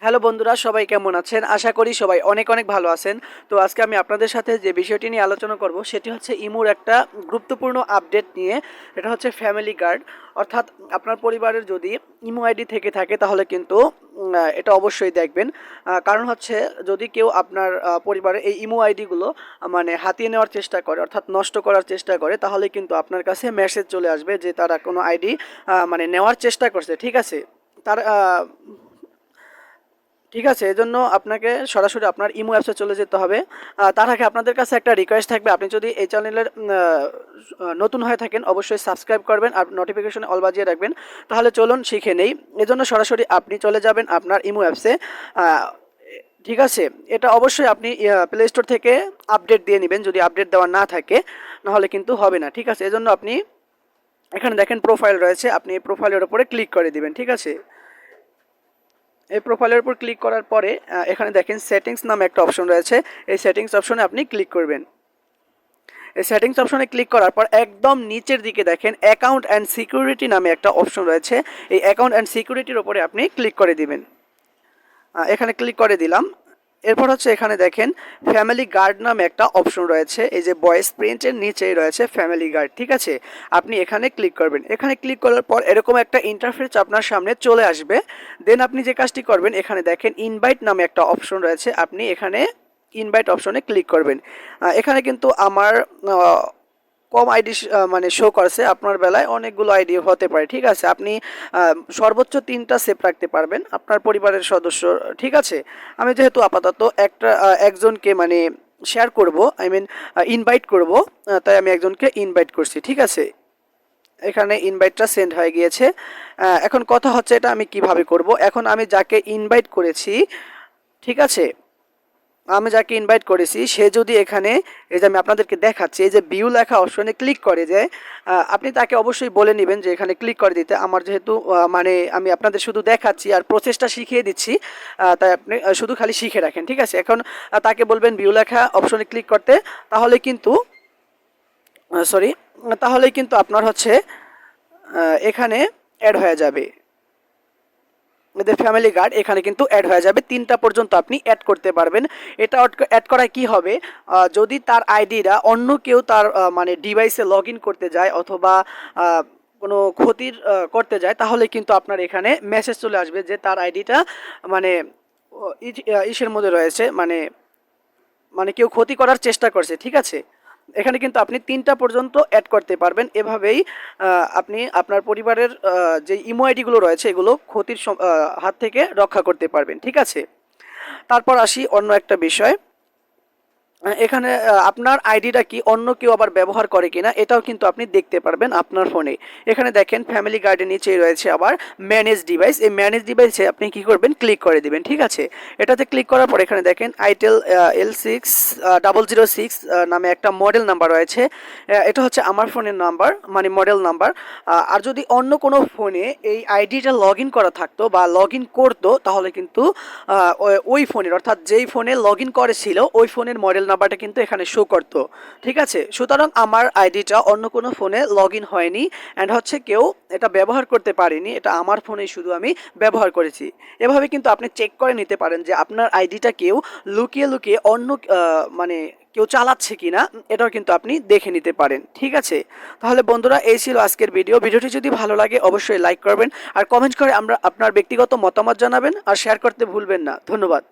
Hello বন্ধুরা, সবাই কেমন আছেন? আশা করি সবাই অনেক অনেক ভালো আছেন। তো আজকে আমি আপনাদের সাথে যে বিষয়টি নিয়ে আলোচনা করব সেটি হচ্ছে ইমুর একটা গুরুত্বপূর্ণ আপডেট নিয়ে। এটা হচ্ছে ফ্যামিলি গার্ড, অর্থাৎ আপনার পরিবারের যদি ইমো আইডি থেকে থাকে তাহলে কিন্তু এটা অবশ্যই দেখবেন। কারণ হচ্ছে যদি কেউ আপনার পরিবারের এই ইমো আইডিগুলো মানে হাতিয়ে নেওয়ার চেষ্টা করে, অর্থাৎ নষ্ট করার চেষ্টা করে, তাহলে কিন্তু আপনার কাছে মেসেজ চলে আসবে যে তারা কোনো আইডি মানে নেওয়ার চেষ্টা করছে। ঠিক আছে, তার ঠিক আছে, এজন্য আপনাকে সরাসরি আপনার ইমো অ্যাপসে চলে যেতে হবে। তার আগে আপনাদের কাছে একটা রিকোয়েস্ট থাকবে, আপনি যদি এই চ্যানেলের নতুন হয়ে থাকেন অবশ্যই সাবস্ক্রাইব করবেন আর নোটিফিকেশনে অল বাজিয়ে রাখবেন। তাহলে চলুন শিখে নেই। এজন্য সরাসরি আপনি চলে যাবেন আপনার ইমো অ্যাপসে। ঠিক আছে, এটা অবশ্যই আপনি প্লে স্টোর থেকে আপডেট দিয়ে নেবেন, যদি আপডেট দেওয়া না থাকে নাহলে কিন্তু হবে না। ঠিক আছে, এজন্য আপনি এখানে দেখেন প্রোফাইল রয়েছে, আপনি এই প্রোফাইলের উপরে ক্লিক করে দিবেন। ঠিক আছে, এই প্রোফাইলের উপর ক্লিক করার পরে এখানে দেখেন সেটিংস নামে একটা অপশন রয়েছে, এই সেটিংস অপশনে আপনি ক্লিক করবেন। এই সেটিংস অপশনে ক্লিক করার পর একদম নিচের দিকে দেখেন অ্যাকাউন্ট অ্যান্ড সিকিউরিটি নামে একটা অপশন রয়েছে, এই অ্যাকাউন্ট অ্যান্ড সিকিউরিটির উপরে আপনি ক্লিক করে দিবেন। এখানে ক্লিক করে দিলাম। এরপর হচ্ছে এখানে দেখেন ফ্যামিলি গার্ড নামে একটা অপশন রয়েছে, এই যে ভয়েস প্রিন্টের নিচেই রয়েছে ফ্যামিলি গার্ড। ঠিক আছে, আপনি এখানে ক্লিক করবেন। এখানে ক্লিক করার পর এরকম একটা ইন্টারফেস আপনার সামনে চলে আসবে। দেন আপনি যে কাজটি করবেন, এখানে দেখেন ইনভাইট নামে একটা অপশন রয়েছে, আপনি এখানে ইনভাইট অপশনে ক্লিক করবেন। এখানে কিন্তু আমার কম আইডি মানে শো করছে, আপনার বেলায় অনেকগুলো আইডি হতে পারে। ঠিক আছে, আপনি সর্বোচ্চ 3টা সেভ রাখতে পারবেন আপনার পরিবারের সদস্য। ঠিক আছে, আমি যেহেতু আপাতত একজনকে মানে শেয়ার করব, আই মিন ইনভাইট করব, তাই আমি একজনকে ইনভাইট করছি। ঠিক আছে, এখানে ইনভাইটটা সেন্ড হয়ে গিয়েছে। এখন কথা হচ্ছে এটা আমি কিভাবে করব। এখন আমি যাকে ইনভাইট করেছি, ঠিক আছে, আমি যাকে ইনভাইট করেছি সে যদি এখানে, এই যে আমি আপনাদেরকে দেখাচ্ছি, এই যে ভিউ লেখা অপশনে ক্লিক করে যে আপনি তাকে অবশ্যই বলে নেবেন যে এখানে ক্লিক করে দিতে। আমার যেহেতু মানে আমি আপনাদের শুধু দেখাচ্ছি আর প্রসেসটা শিখিয়ে দিচ্ছি, তাই আপনি শুধু খালি শিখে রাখেন। ঠিক আছে, এখন তাকে বলবেন ভিউ লেখা অপশনে ক্লিক করতে, তাহলে কিন্তু তাহলে কিন্তু আপনার হচ্ছে এখানে অ্যাড হয়ে যাবে, এদের ফ্যামিলি গার্ড এখানে কিন্তু অ্যাড হয়ে যাবে। 3টা পর্যন্ত আপনি অ্যাড করতে পারবেন। এটা অ্যাড করায় কি হবে, যদি তার আইডিটা অন্য কেউ তার মানে ডিভাইসে লগ ইন করতে যায় অথবা কোনো ক্ষতির করতে যায়, তাহলে কিন্তু আপনার এখানে মেসেজ চলে আসবে যে তার আইডিটা মানে ইসের মধ্যে রয়েছে, মানে মানে কেউ ক্ষতি করার চেষ্টা করছে। ঠিক আছে, এখানে কিন্তু আপনি 3টা পর্যন্ত অ্যাড করতে পারবেন। এভাবেই আপনি আপনার পরিবারের যে ইমো আইডিগুলো রয়েছে এগুলো ক্ষতির হাত থেকে রক্ষা করতে পারবেন। ঠিক আছে, তারপর আসি অন্য একটা বিষয়। এখানে আপনার আইডিটা কি অন্য কেউ আবার ব্যবহার করে কিনা এটাও কিন্তু আপনি দেখতে পারবেন আপনার ফোনে। এখানে দেখেন ফ্যামিলি গার্ডের নিচেই রয়েছে আবার ম্যানেজ ডিভাইস, এই ম্যানেজ ডিভাইসে আপনি কি করবেন, ক্লিক করে দিবেন। ঠিক আছে, এটাতে ক্লিক করার পর এখানে দেখেন আইটেল L6006 নামে একটা মডেল নাম্বার রয়েছে। এটা হচ্ছে আমার ফোনের নাম্বার, মানে মডেল নাম্বার। আর যদি অন্য কোনো ফোনে এই আইডিটা লগ ইন করা থাকতো বা লগ ইন করতো, তাহলে কিন্তু ওই ফোনের, অর্থাৎ যেই ফোনে লগ ইন করেছিল ওই ফোনের মডেল নাম্বারটা কিন্তু এখানে শো করতো। ঠিক আছে, সুতরাং আমার আইডিটা অন্য কোনো ফোনে লগ ইন হয়নি অ্যান্ড হচ্ছে কেউ এটা ব্যবহার করতে পারেনি, এটা আমার ফোনেই শুধু আমি ব্যবহার করেছি। এভাবে কিন্তু আপনি চেক করে নিতে পারেন যে আপনার আইডিটা কেউ লুকিয়ে লুকিয়ে অন্য মানে কেউ চালাচ্ছে কিনা, এটাও কিন্তু আপনি দেখে নিতে পারেন। ঠিক আছে, তাহলে বন্ধুরা এই ছিল আজকের ভিডিওটি যদি ভালো লাগে অবশ্যই লাইক করবেন আর কমেন্ট করে আপনার ব্যক্তিগত মতামত জানাবেন আর শেয়ার করতে ভুলবেন না। ধন্যবাদ।